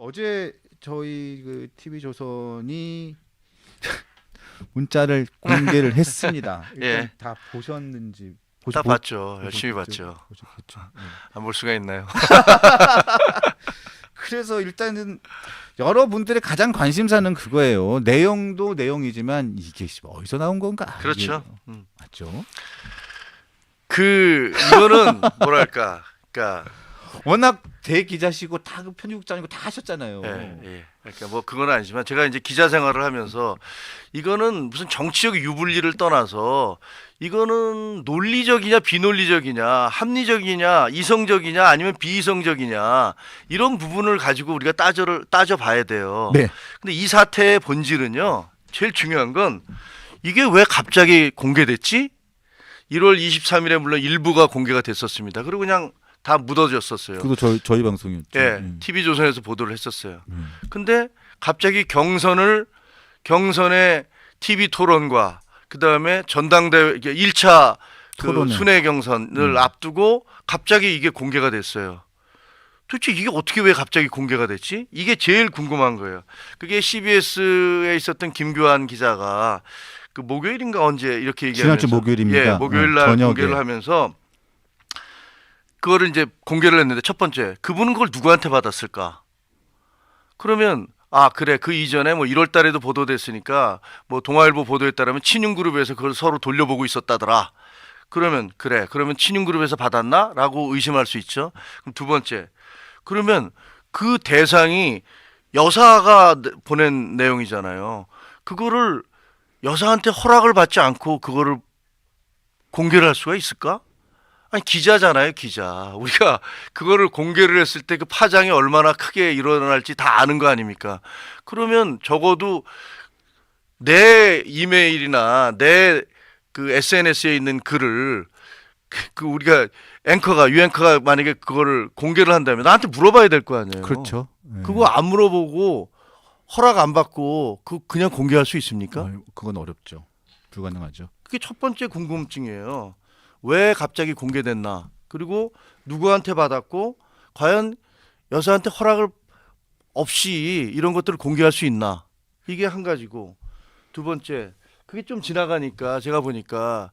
어제 저희 그 TV 조선이 문자를 공개를 했습니다. 일단 예, 다 보셨는지 다 봤죠. 열심히 보셨겠죠? 봤죠. 보셨겠죠. 안 볼 수가 있나요? 그래서 일단은 여러분들의 가장 관심사는 그거예요. 내용도 내용이지만 이게 어디서 나온 건가? 그렇죠. 이게 맞죠? 이거는 뭐랄까, 그러니까 워낙 대기자시고 다 그 편집국장이고 다 하셨잖아요. 그러니까 뭐 그건 아니지만 제가 이제 기자 생활을 하면서 이거는 무슨 정치적 유불리를 떠나서 이거는 논리적이냐 비논리적이냐 합리적이냐 이성적이냐 아니면 비이성적이냐 이런 부분을 가지고 우리가 따져봐야 돼요. 네. 근데 이 사태의 본질은요. 제일 중요한 건 이게 왜 갑자기 공개됐지? 1월 23일에 물론 일부가 공개가 됐었습니다. 그리고 그냥 다 묻어졌었어요. 그것도 저희 방송이었죠. 예, TV조선에서 보도를 했었어요. 근데 갑자기 경선의 TV 토론과 그다음에 전당대회 1차 그 토론회. 순회 경선을 앞두고 갑자기 이게 공개가 됐어요. 도대체 이게 어떻게 왜 갑자기 공개가 됐지? 이게 제일 궁금한 거예요. 그게 CBS에 있었던 김규환 기자가 그 목요일인가 언제 이렇게 얘기하면서 지난주 목요일입니다. 예, 목요일 날 저녁에. 공개를 하면서 그거를 이제 공개를 했는데 첫 번째 그분은 그걸 누구한테 받았을까? 그러면 그래 그 이전에 뭐 1월 달에도 보도됐으니까 뭐 동아일보 보도에 따르면 친윤그룹에서 그걸 서로 돌려보고 있었다더라. 그러면 그래 그러면 친윤그룹에서 받았나? 라고 의심할 수 있죠. 그럼 두 번째 그러면 그 대상이 여사가 보낸 내용이잖아요. 그거를 여사한테 허락을 받지 않고 그거를 공개를 할 수가 있을까? 아니 기자잖아요, 기자. 우리가 그거를 공개를 했을 때 그 파장이 얼마나 크게 일어날지 다 아는 거 아닙니까? 그러면 적어도 내 이메일이나 내 그 SNS에 있는 글을 그 우리가 유앵커가 만약에 그거를 공개를 한다면 나한테 물어봐야 될 거 아니에요. 그렇죠. 예. 그거 안 물어보고 허락 안 받고 그냥 공개할 수 있습니까? 그건 어렵죠. 불가능하죠. 그게 첫 번째 궁금증이에요. 왜 갑자기 공개됐나? 그리고 누구한테 받았고 과연 여사한테 허락을 없이 이런 것들을 공개할 수 있나? 이게 한 가지고 두 번째 그게 좀 지나가니까 제가 보니까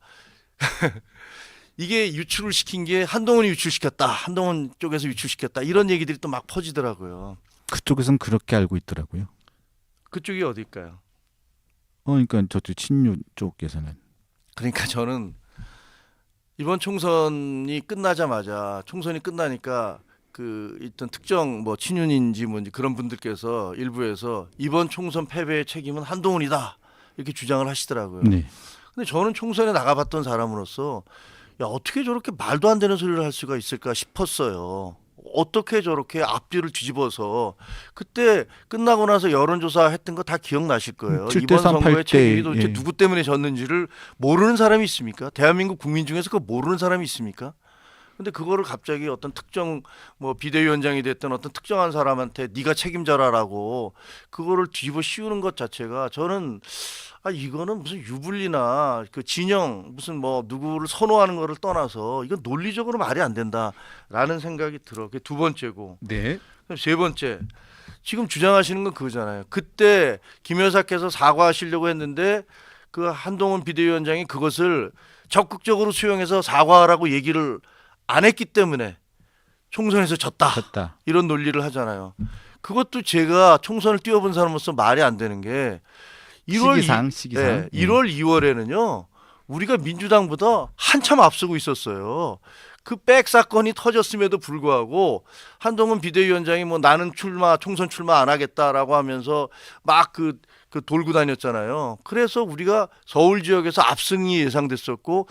이게 유출을 시킨 게 한동훈이 유출시켰다. 한동훈 쪽에서 유출시켰다. 이런 얘기들이 또 막 퍼지더라고요. 그쪽에선 그렇게 알고 있더라고요. 그쪽이 어딜까요? 그러니까 저쪽 친윤 쪽에서는 그러니까 저는 이번 총선이 끝나니까 그 있던 특정 뭐 친윤인지 뭔지 그런 분들께서 일부에서 이번 총선 패배의 책임은 한동훈이다 이렇게 주장을 하시더라고요. 네. 근데 저는 총선에 나가봤던 사람으로서 야 어떻게 저렇게 말도 안 되는 소리를 할 수가 있을까 싶었어요. 어떻게 저렇게 앞뒤를 뒤집어서 그때 끝나고 나서 여론조사 했던 거 다 기억나실 거예요. 7대 이번 3, 선거의 8대, 책임이 도대체 예. 누구 때문에 졌는지를 모르는 사람이 있습니까? 대한민국 국민 중에서 그거 모르는 사람이 있습니까? 근데 그거를 갑자기 어떤 특정 뭐 비대위원장이 됐던 어떤 특정한 사람한테 네가 책임져라라고 그거를 뒤집어 씌우는 것 자체가 저는 이거는 무슨 유불리나 그 진영 무슨 뭐 누구를 선호하는 거를 떠나서 이건 논리적으로 말이 안 된다라는 생각이 들어. 그게 두 번째고. 네. 그럼 세 번째. 지금 주장하시는 건 그거잖아요. 그때 김 여사께서 사과하시려고 했는데 그 한동훈 비대위원장이 그것을 적극적으로 수용해서 사과하라고 얘기를 안 했기 때문에 총선에서 졌다. 이런 논리를 하잖아요. 그것도 제가 총선을 뛰어본 사람으로서 말이 안 되는 게 1월 1월 2월에는요. 우리가 민주당보다 한참 앞서고 있었어요. 그 백 사건이 터졌음에도 불구하고 한동훈 비대위원장이 뭐 나는 총선 출마 안 하겠다라고 하면서 막 그 돌고 다녔잖아요. 그래서 우리가 서울 지역에서 압승이 예상됐었고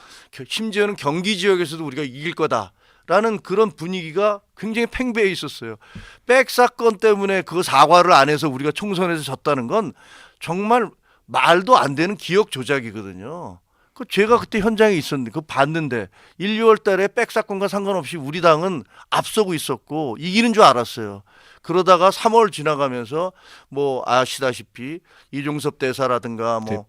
심지어는 경기 지역에서도 우리가 이길 거다라는 그런 분위기가 굉장히 팽배해 있었어요. 백 사건 때문에 그 사과를 안 해서 우리가 총선에서 졌다는 건 정말 말도 안 되는 기억 조작이거든요. 제가 그때 현장에 있었는데 그거 봤는데 1, 2월 달에 백 사건과 상관없이 우리 당은 앞서고 있었고 이기는 줄 알았어요. 그러다가 3월 지나가면서 뭐 아시다시피 이종섭 대사라든가 뭐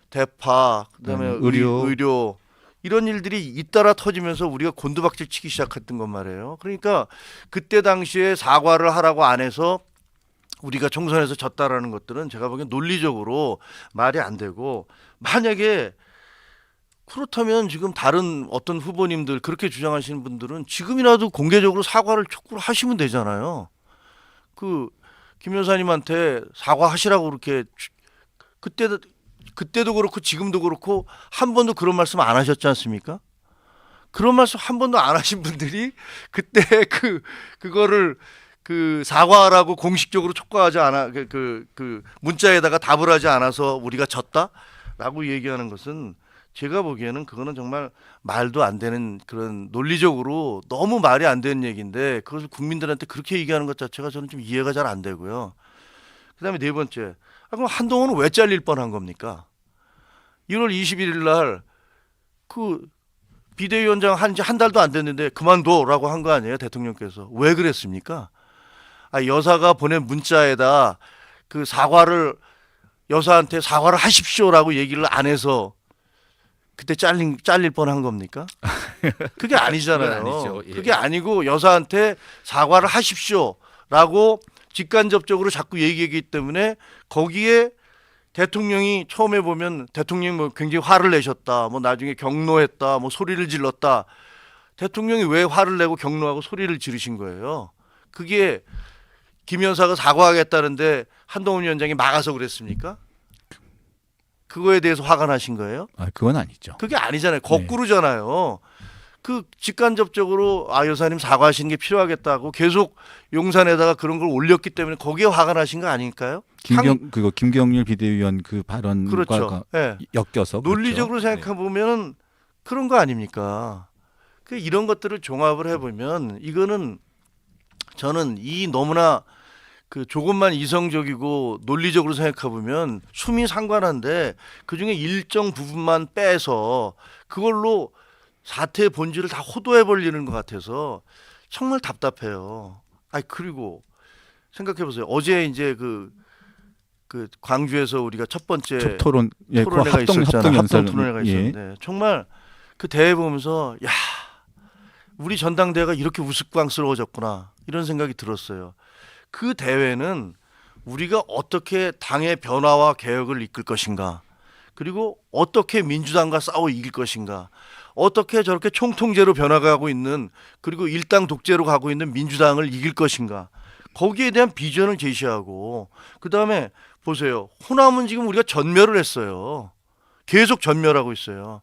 대파 그다음에 의료 이런 일들이 잇따라 터지면서 우리가 곤두박질 치기 시작했던 건 말이에요. 그러니까 그때 당시에 사과를 하라고 안 해서 우리가 총선에서 졌다라는 것들은 제가 보기엔 논리적으로 말이 안 되고, 만약에 그렇다면 지금 다른 어떤 후보님들 그렇게 주장하시는 분들은 지금이라도 공개적으로 사과를 촉구를 하시면 되잖아요. 그 김 여사님한테 사과하시라고 그렇게 그때도 그렇고 지금도 그렇고 한 번도 그런 말씀 안 하셨지 않습니까? 그런 말씀 한 번도 안 하신 분들이 그때 그거를 사과하라고 공식적으로 촉구하지 않아 그 문자에다가 답을 하지 않아서 우리가 졌다라고 얘기하는 것은 제가 보기에는 그거는 정말 말도 안 되는, 그런 논리적으로 너무 말이 안 되는 얘기인데 그것을 국민들한테 그렇게 얘기하는 것 자체가 저는 좀 이해가 잘 안 되고요. 그다음에 네 번째, 그럼 한동훈은 왜 잘릴 뻔한 겁니까? 1월 21일 날 그 비대위원장 한 지 한 달도 안 됐는데 그만둬라고 한 거 아니에요, 대통령께서? 왜 그랬습니까? 여사가 보낸 문자에다 그 여사한테 사과를 하십시오라고 얘기를 안 해서 그때 잘릴 뻔한 겁니까? 그게 아니잖아요. 그건 아니죠. 예. 그게 아니고 여사한테 사과를 하십시오라고 직간접적으로 자꾸 얘기하기 때문에 거기에 대통령이 처음에 보면 대통령이 뭐 굉장히 화를 내셨다, 뭐 나중에 경노했다, 뭐 소리를 질렀다. 대통령이 왜 화를 내고 경노하고 소리를 지르신 거예요? 그게 김 여사가 사과하겠다는데 한동훈 위원장이 막아서 그랬습니까? 그거에 대해서 화가 나신 거예요? 그건 아니죠. 그게 아니잖아요. 거꾸로잖아요. 그 직간접적으로 여사님 사과하시는 게 필요하겠다고 계속 용산에다가 그런 걸 올렸기 때문에 거기에 화가 나신 거 아닐까요? 김경률 비대위원 그 발언과 그렇죠. 네. 엮여서 논리적으로 그렇죠. 생각해 보면 그런 거 아닙니까? 이런 것들을 종합을 해보면 이거는 저는 너무나 조금만 이성적이고 논리적으로 생각해 보면 숨이 상관한데 그 중에 일정 부분만 빼서 그걸로 사태의 본질을 다 호도해 버리는 것 같아서 정말 답답해요. 그리고 생각해 보세요. 어제 이제 그 광주에서 우리가 첫 번째 토론회가 있었잖아요. 합동 토론회가 있었는데 정말 그 대회 보면서 야, 우리 전당대회가 이렇게 우스꽝스러워졌구나 이런 생각이 들었어요. 그 대회는 우리가 어떻게 당의 변화와 개혁을 이끌 것인가, 그리고 어떻게 민주당과 싸워 이길 것인가, 어떻게 저렇게 총통제로 변화가고 있는, 그리고 일당 독재로 가고 있는 민주당을 이길 것인가, 거기에 대한 비전을 제시하고, 그다음에 보세요. 호남은 지금 우리가 전멸을 했어요. 계속 전멸하고 있어요.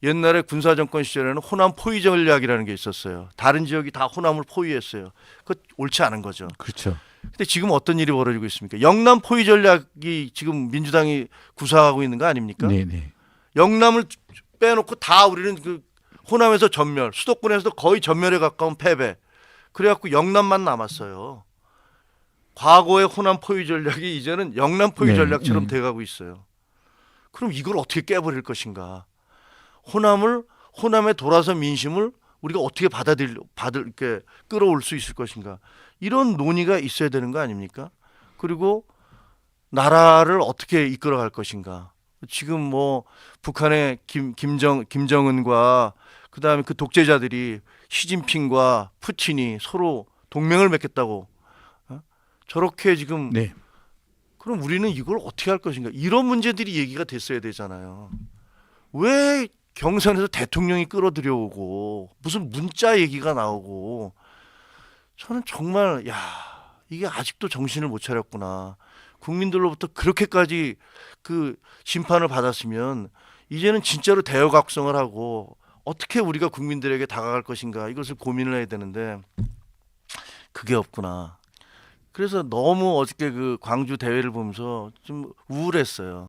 옛날에 군사정권 시절에는 호남 포위 전략이라는 게 있었어요. 다른 지역이 다 호남을 포위했어요. 그거 옳지 않은 거죠. 그렇죠. 근데 지금 어떤 일이 벌어지고 있습니까? 영남 포위 전략이 지금 민주당이 구사하고 있는 거 아닙니까? 네네. 영남을 빼놓고 다 우리는 호남에서 전멸, 수도권에서도 거의 전멸에 가까운 패배. 그래갖고 영남만 남았어요. 과거의 호남 포위 전략이 이제는 영남 포위 전략처럼 돼가고 있어요. 그럼 이걸 어떻게 깨버릴 것인가? 호남에 돌아선 민심을 우리가 어떻게 이렇게 끌어올 수 있을 것인가? 이런 논의가 있어야 되는 거 아닙니까? 그리고 나라를 어떻게 이끌어갈 것인가? 지금 뭐 북한의 김정은과 그다음에 그 독재자들이 시진핑과 푸틴이 서로 동맹을 맺겠다고 저렇게 지금 그럼 우리는 이걸 어떻게 할 것인가? 이런 문제들이 얘기가 됐어야 되잖아요. 왜 경선에서 대통령이 끌어들여오고 무슨 문자 얘기가 나오고, 저는 정말 이게 아직도 정신을 못 차렸구나. 국민들로부터 그렇게까지 심판을 받았으면 이제는 진짜로 대여각성을 하고 어떻게 우리가 국민들에게 다가갈 것인가, 이것을 고민을 해야 되는데 그게 없구나. 그래서 너무 어저께 광주 대회를 보면서 좀 우울했어요.